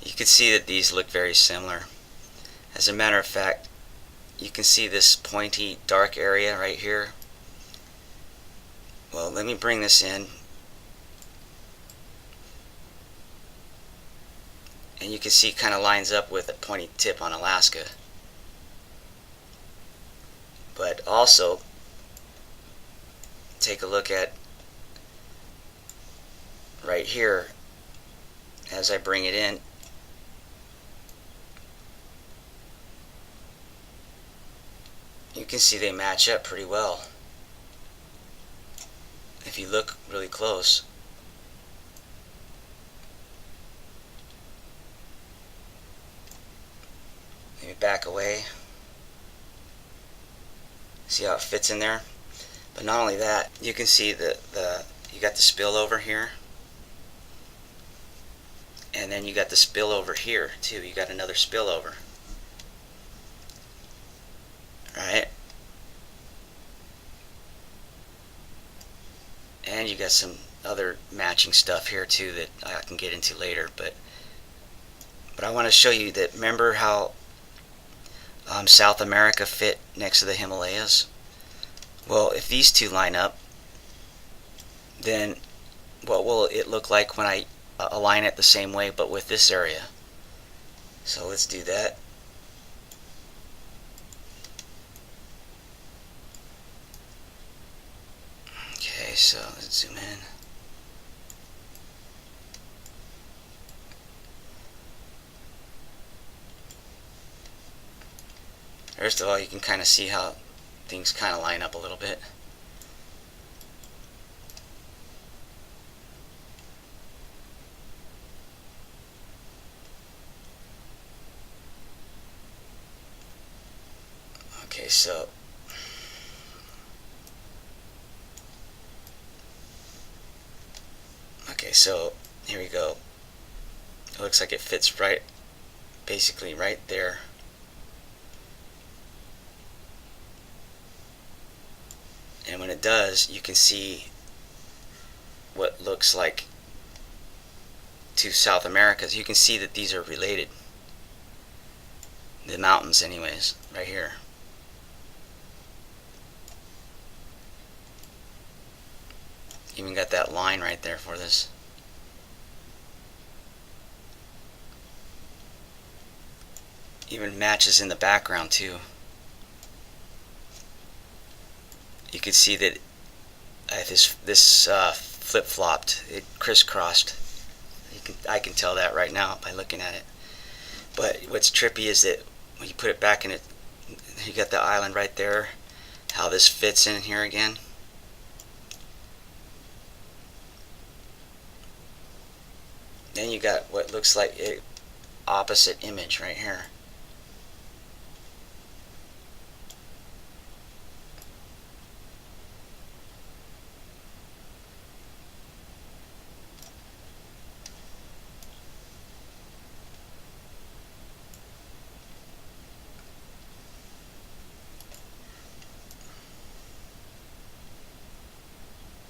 You can see that these look very similar. As a matter of fact, you can see this pointy dark area right here. Well, let me bring this in, and you can see it kind of lines up with a pointy tip on Alaska. But also, take a look at right here as I bring it in. You can see they match up pretty well if you look really close. Let me back away. See how it fits in there? But not only that, you can see you got the spillover here, and then you got the spillover here too. You got another spillover, right? And you got some other matching stuff here too that I can get into later. But I want to show you that. Remember how South America fit next to the Himalayas? Well, if these two line up, then what will it look like when I align it the same way but with this area? So let's do that. Okay, so let's zoom in. First of all, you can kind of see how things kind of line up a little bit. Okay, so here we go. It looks like it fits right, basically right there. And when it does, you can see what looks like to South America. You can see that these are related. The mountains anyways, right here. Even got that line right there for this. Even matches in the background too. You can see that this flip-flopped, it crisscrossed. I can tell that right now by looking at it. But what's trippy is that when you put it back in it, you got the island right there. How this fits in here again. Then you got what looks like an opposite image right here.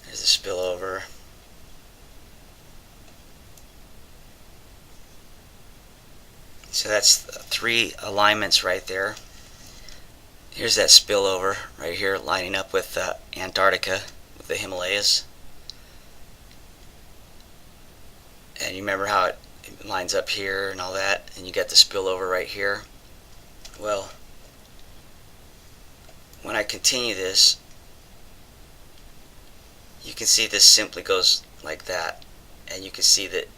There's the spillover. So that's 3 alignments right there. Here's that spillover right here lining up with Antarctica, with the Himalayas. And you remember how it lines up here and all that, and you got the spillover right here. Well, when I continue this, you can see this simply goes like that, and you can see that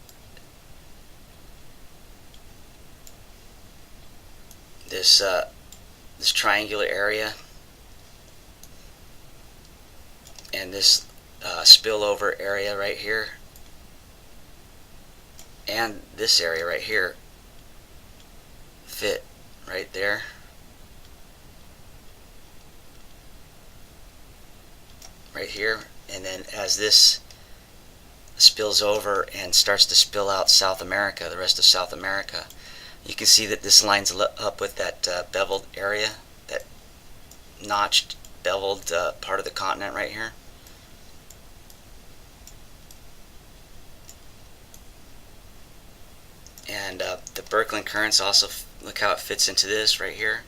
this triangular area and this spillover area right here and this area right here fit right there. Right here, and then as this spills over and starts to spill out South America, the rest of South America, you can see that this lines up with that beveled area, that notched, beveled part of the continent right here. And And the Birkeland currents also, look how it fits into this right here.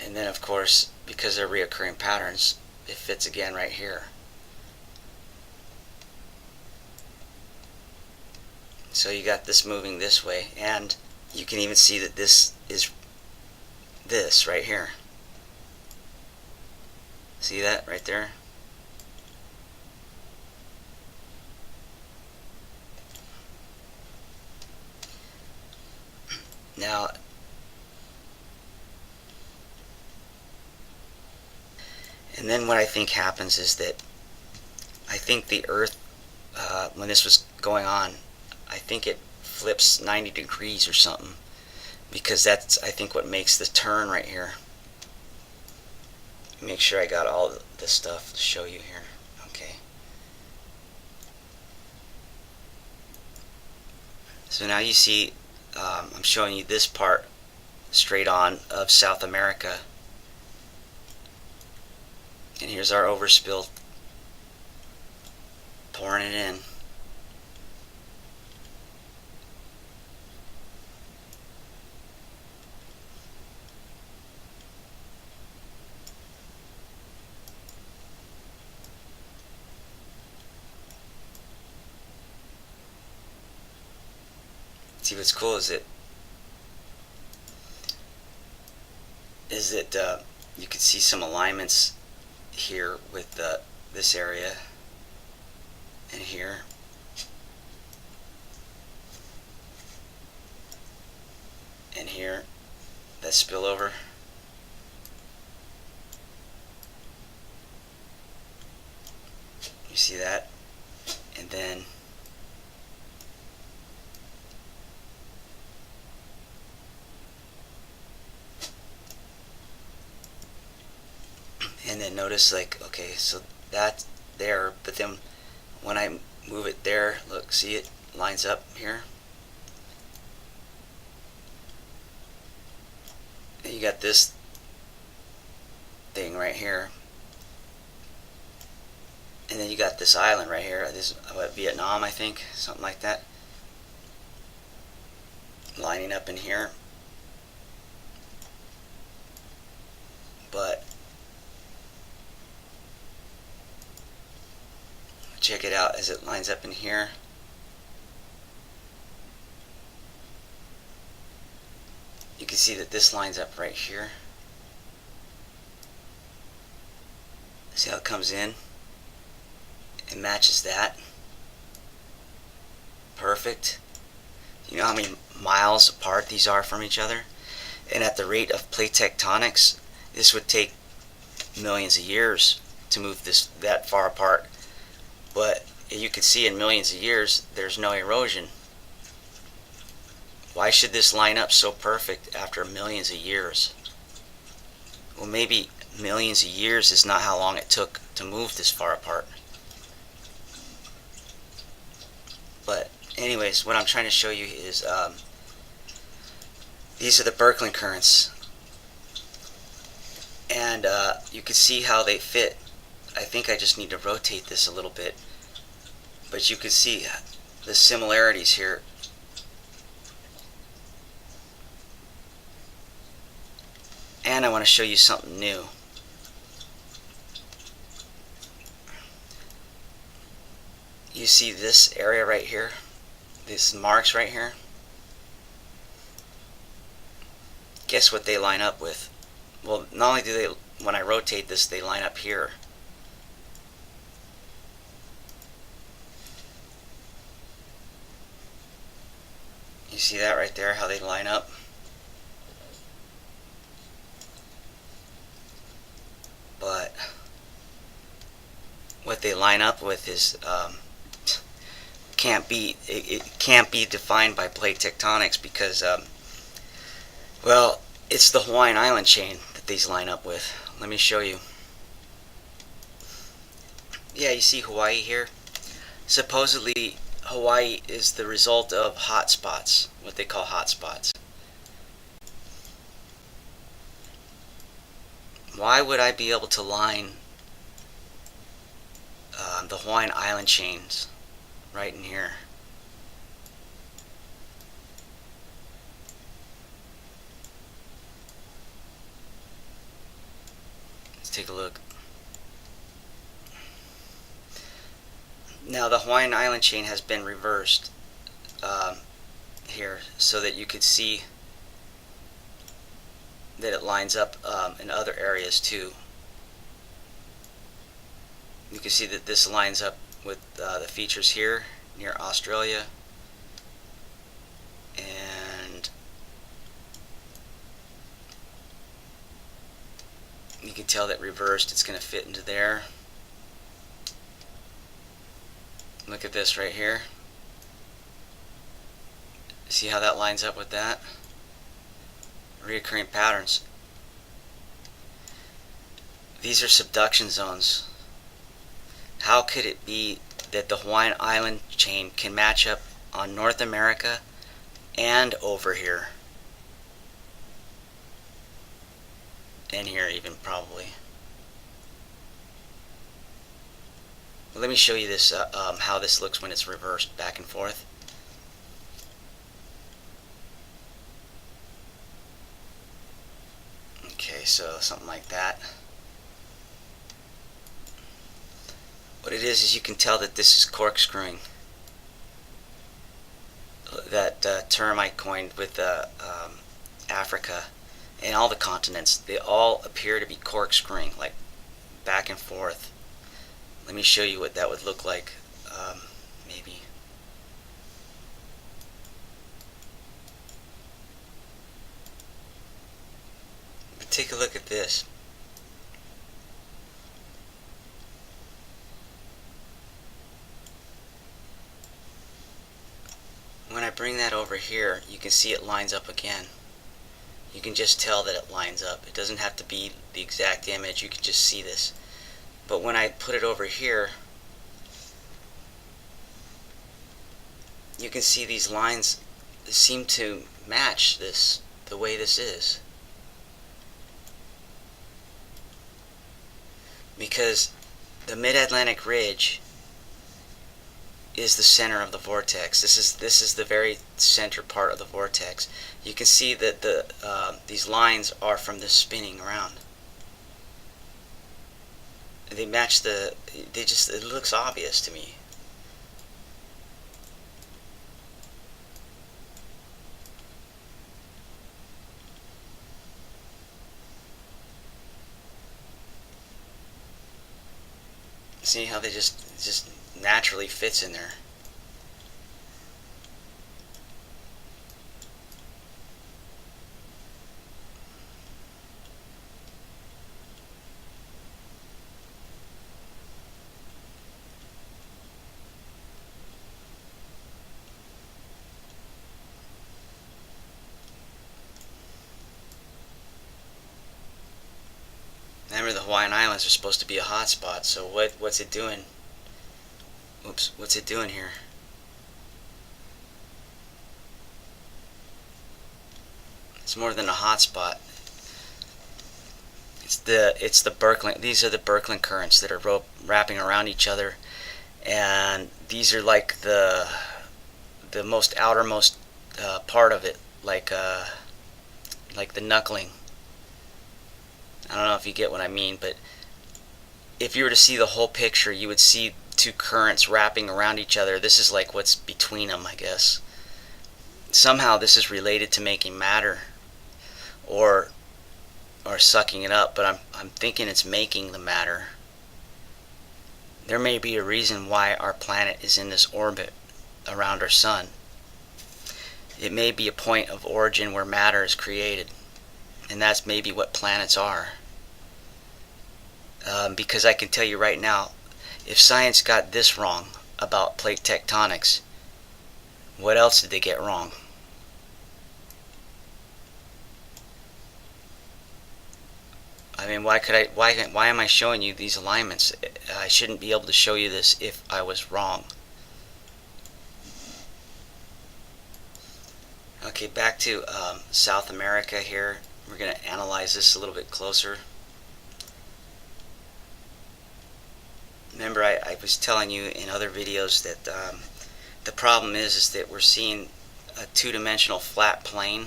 And then of course, because they're reoccurring patterns, it fits again right here. So you got this moving this way, and you can even see that this is this right here. See that right there? Now, and then what I think happens is that I think the Earth, when this was going on, I think it flips 90 degrees or something, because that's, I think, what makes the turn right here. Make sure I got all this stuff to show you here. Okay. So now you see, I'm showing you this part straight on of South America. And here's our overspill, pouring it in. See, what's cool is that you can see some alignments here with this area and here, and here, that spillover. You see that? And then notice, like, okay, so that's there, but then when I move it there, look, see, it lines up here. And you got this thing right here, and then you got this island right here. This is Vietnam, I think, something like that, lining up in here. But check it out as it lines up in here. You can see that this lines up right here. See how it comes in? It matches that. Perfect. You know how many miles apart these are from each other? And at the rate of plate tectonics, this would take millions of years to move this that far apart. But you can see in millions of years, there's no erosion. Why should this line up so perfect after millions of years? Well, maybe millions of years is not how long it took to move this far apart. But anyways, what I'm trying to show you is these are the Birkeland currents. And you can see how they fit. I think I just need to rotate this a little bit. But you can see the similarities here. And I want to show you something new. You see this area right here? These marks right here? Guess what they line up with? Well, not only do they, when I rotate this, they line up here. You see that right there, how they line up? But what they line up with is it can't be defined by plate tectonics, because well, it's the Hawaiian island chain that these line up with. Let me show you. Yeah, you see Hawaii here? Supposedly Hawaii is the result of hot spots, what they call hot spots. Why would I be able to line the Hawaiian island chains right in here? take a look. Now the Hawaiian Island chain has been reversed here so that you could see that it lines up in other areas too. You can see that this lines up with the features here near Australia, and you can tell that reversed it's going to fit into there. Look at this right here. See how that lines up with that? Reoccurring patterns. These are subduction zones. How could it be that the Hawaiian Island chain can match up on North America and over here? And here even probably. Well, let me show you this, how this looks when it's reversed back and forth. Okay, so something like that. What it is you can tell that this is corkscrewing. That term I coined with Africa and all the continents, they all appear to be corkscrewing, like back and forth. Let me show you what that would look like, maybe. But take a look at this. When I bring that over here, you can see it lines up again. You can just tell that it lines up. It doesn't have to be the exact image, you can just see this. But when I put it over here, you can see these lines seem to match this, the way this is. Because the Mid-Atlantic Ridge is the center of the vortex. This is the very center part of the vortex. You can see that these lines are from this spinning around. They match it looks obvious to me. See how they just naturally fits in there. Remember, the Hawaiian Islands are supposed to be a hot spot, so what's it doing? Oops, what's it doing here? It's more than a hot spot. It's the Birkeland. These are the Birkeland currents that are wrapping around each other, and these are like the most outermost part of it, like the knuckling. I don't know if you get what I mean, but if you were to see the whole picture, you would see two currents wrapping around each other. This is like what's between them, I guess. Somehow this is related to making matter, or sucking it up, but I'm thinking it's making the matter. There may be a reason why our planet is in this orbit around our sun. It may be a point of origin where matter is created, and that's maybe what planets are. Because I can tell you right now, if science got this wrong about plate tectonics, what else did they get wrong? I mean, why am I showing you these alignments? I shouldn't be able to show you this if I was wrong. Okay, back to South America here. We're going to analyze this a little bit closer. Remember, I was telling you in other videos that the problem is that we're seeing a two-dimensional flat plane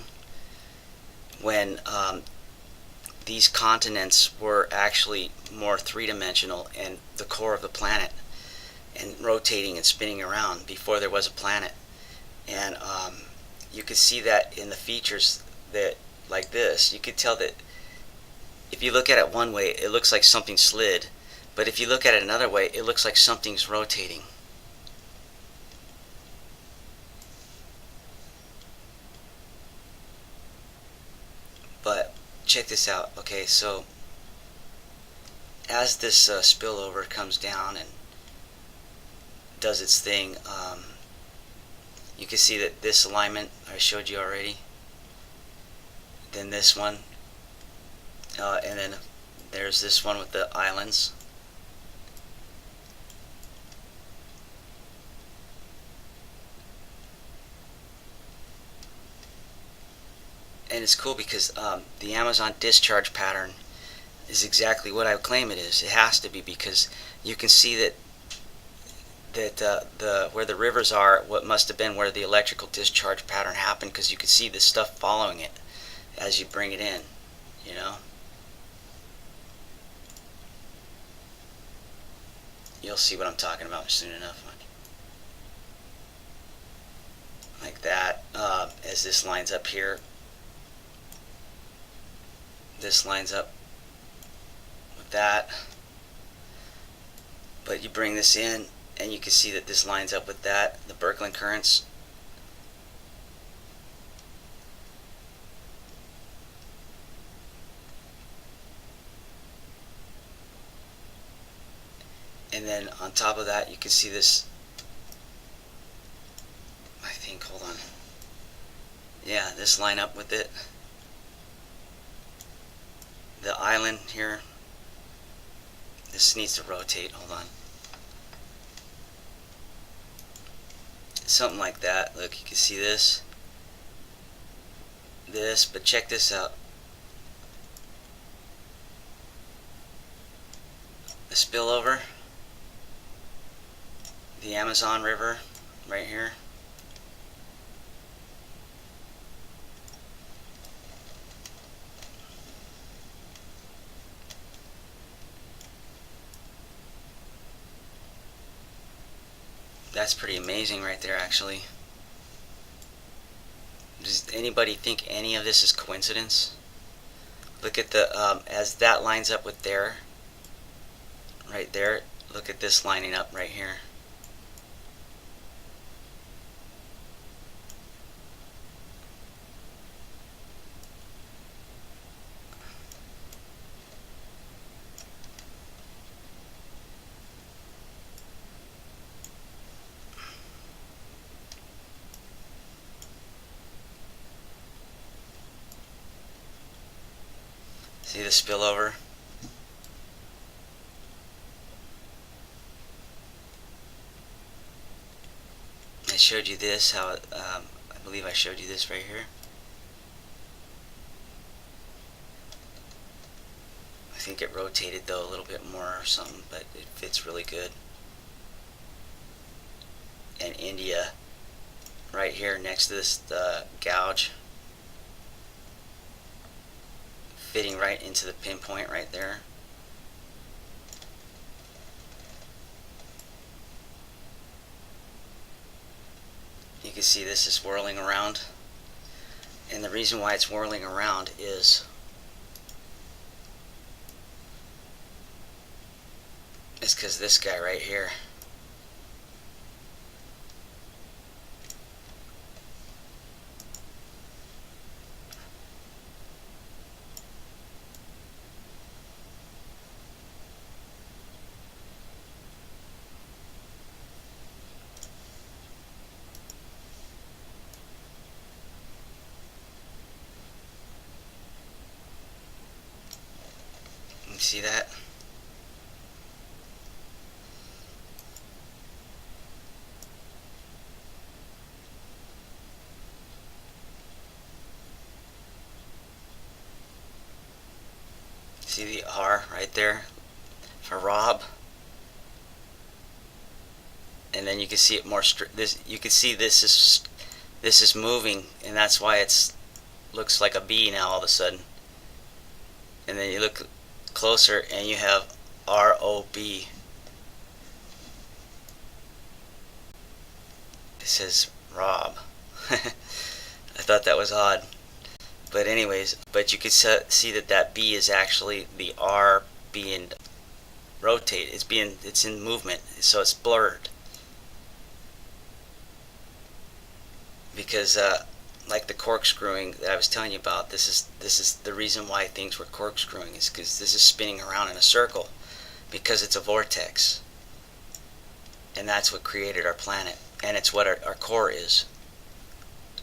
when these continents were actually more three-dimensional and the core of the planet, and rotating and spinning around before there was a planet. And you could see that in the features that, like this, you could tell that if you look at it one way, it looks like something slid, but if you look at it another way, it looks like something's rotating. But check this out. Okay, so as this spillover comes down and does its thing, you can see that this alignment I showed you already, then this one, and then there's this one with the islands. And it's cool because the Amazon discharge pattern is exactly what I claim it is. It has to be, because you can see that where the rivers are, what must have been where the electrical discharge pattern happened, because you can see the stuff following it as you bring it in, you know. You'll see what I'm talking about soon enough. Like that, as this lines up here, this lines up with that, but you bring this in and you can see that this lines up with that, the Birkeland currents. And then on top of that, you can see this, I think, hold on, yeah, this line up with it. The island here, this needs to rotate, hold on. Something like that. Look, you can see this, but check this out. The spillover, the Amazon River right here. That's pretty amazing right there, actually. Does anybody think any of this is coincidence? Look at the, as that lines up with there, right there, look at this lining up right here. See the spillover? I showed you this, how I believe I showed you this right here. I think it rotated though a little bit more or something, but it fits really good. And India right here next to this gouge, fitting right into the pinpoint right there. You can see this is whirling around, and the reason why it's whirling around is because this guy right here, you see that? See the R right there for Rob, and then you can see it more. This you can see this is moving, and that's why it's looks like a B now all of a sudden. and then you look closer and you have ROB. It says Rob. I thought that was odd. But anyways, but you could see that that B is actually the R being rotated. It's in movement, so it's blurred. Because like the corkscrewing that I was telling you about, this is the reason why things were corkscrewing, is because this is spinning around in a circle because it's a vortex. And that's what created our planet, and it's what our core is.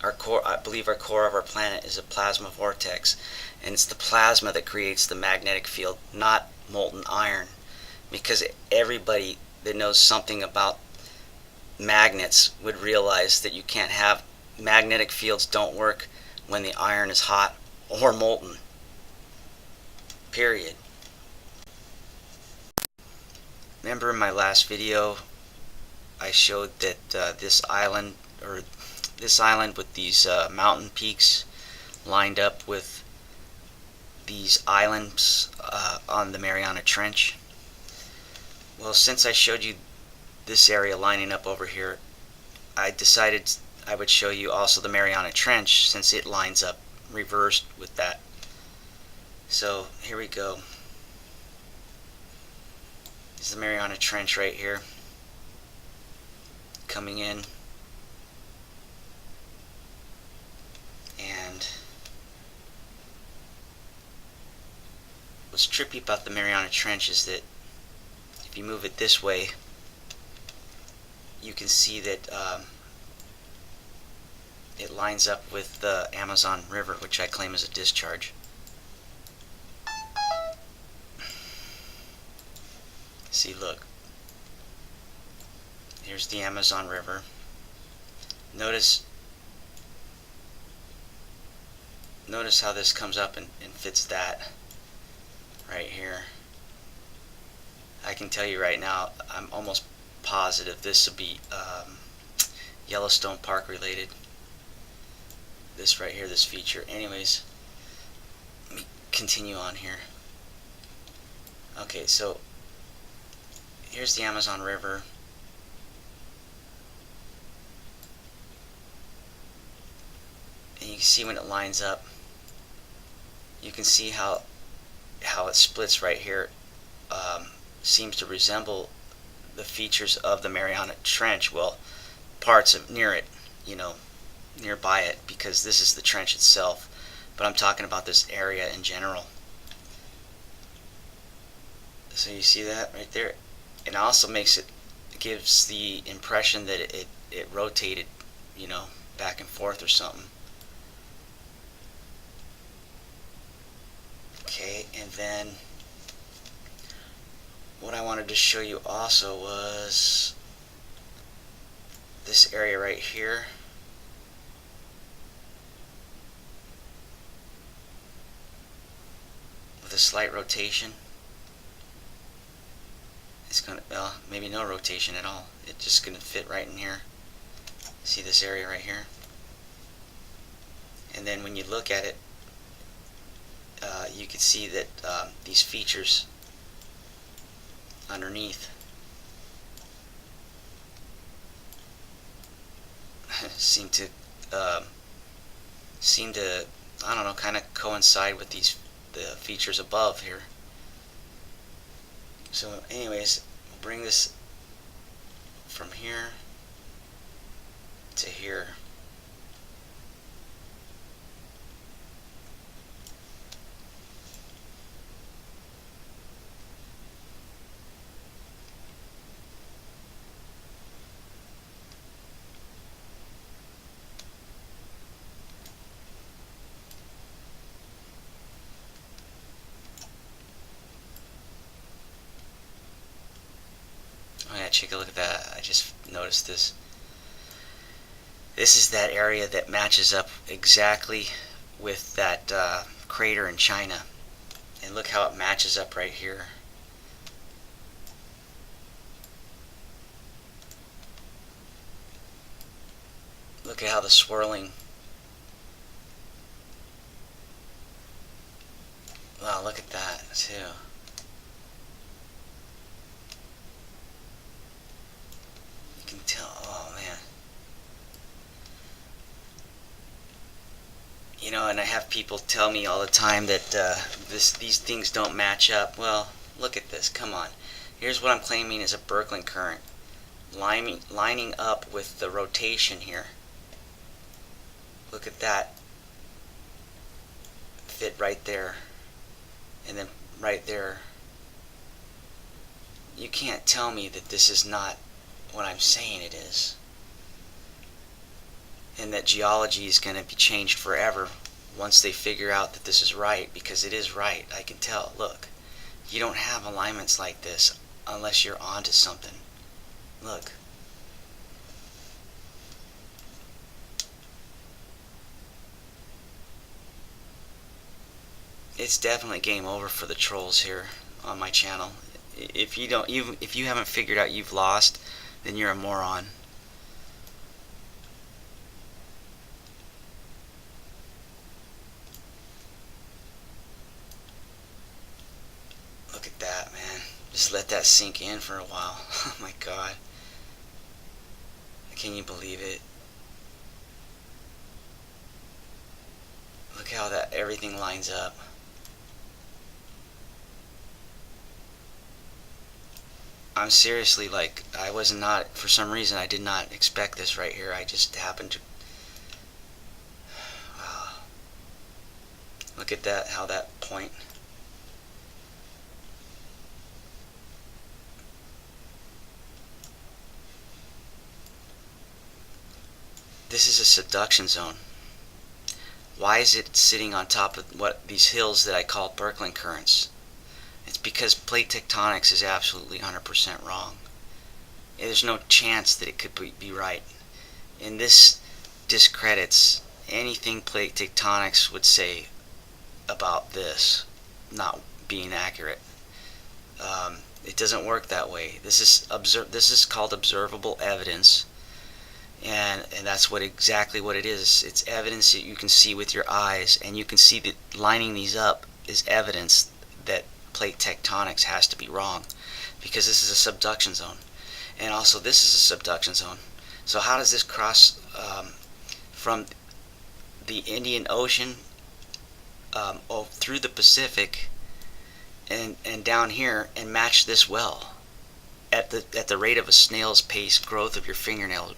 Our core, I believe our core of our planet is a plasma vortex, and it's the plasma that creates the magnetic field, not molten iron. Because everybody that knows something about magnets would realize that you can't have magnetic fields don't work when the iron is hot or molten. Period. Remember in my last video I showed that this island with these mountain peaks lined up with these islands on the Mariana Trench? Well, since I showed you this area lining up over here, I decided I would show you also the Mariana Trench, since it lines up reversed with that. So here we go. This is the Mariana Trench right here, coming in, and what's trippy about the Mariana Trench is that if you move it this way, you can see that it lines up with the Amazon River, which I claim is a discharge. See, look. Here's the Amazon River. Notice how this comes up and fits that right here. I can tell you right now, I'm almost positive this will be Yellowstone Park related. This right here, this feature. Anyways, let me continue on here. Okay, so here's the Amazon River. And you can see when it lines up, you can see how it splits right here. Seems to resemble the features of the Mariana Trench. Well, parts of near it, nearby it, because this is the trench itself, but I'm talking about this area in general. So you see that right there? It also gives the impression that it rotated, back and forth or something. Okay, and then what I wanted to show you also was this area right here. With a slight rotation. It's gonna, well, maybe no rotation at all. It's just gonna fit right in here. See this area right here? And then when you look at it, you can see that these features underneath seem to I don't know, kind of coincide with the features above here. So anyways, we'll bring this from here to here. Oh yeah, take a look at that. I just noticed this. This is that area that matches up exactly with that crater in China. And look how it matches up right here. Look at how the swirling. Well, Wow, look at that too. You can tell. Oh man. You know, and I have people tell me all the time that these things don't match up. Well, look at this. Come on. Here's what I'm claiming is a Birkeland current, lining up with the rotation here. Look at that. Fit right there. And then right there. You can't tell me that this is not what I'm saying it is. And that geology is going to be changed forever once they figure out that this is right, because it is right. I can tell. Look, you don't have alignments like this unless you're onto something. Look. It's definitely game over for the trolls here on my channel. If you haven't figured out you've lost, then you're a moron. Look at that, man. Just let that sink in for a while. Oh my God. Can you believe it? Look how that everything lines up. I'm seriously, like, I was not, for some reason I did not expect this right here. I just happened to look at that, how that point. This is a subduction zone. Why is it sitting on top of what these hills that I call Birkeland currents? It's because plate tectonics is absolutely 100% wrong. There's no chance that it could be right. And this discredits anything plate tectonics would say about this not being accurate. It doesn't work that way. This is called observable evidence. And that's exactly what it is. It's evidence that you can see with your eyes, and you can see that lining these up is evidence that plate tectonics has to be wrong, because this is a subduction zone, and also this is a subduction zone. So how does this cross from the Indian Ocean through the Pacific and down here and match this well at the rate of a snail's pace growth of your fingernail?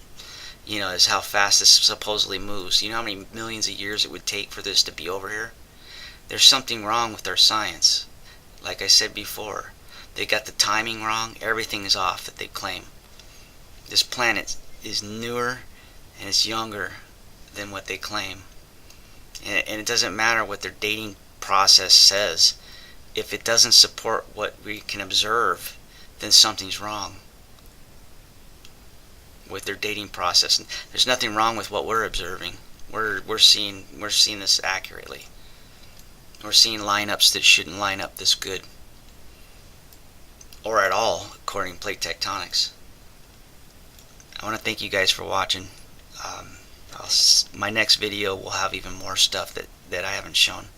You know, is how fast this supposedly moves. You know how many millions of years it would take for this to be over here? There's something wrong with their science. Like I said before, they got the timing wrong. Everything is off that they claim. This planet is newer and it's younger than what they claim. And it doesn't matter what their dating process says. If it doesn't support what we can observe, then something's wrong with their dating process. And there's nothing wrong with what we're observing. We're seeing this accurately. We're seeing lineups that shouldn't line up this good, or at all, according to plate tectonics. I want to thank you guys for watching. My next video will have even more stuff that I haven't shown.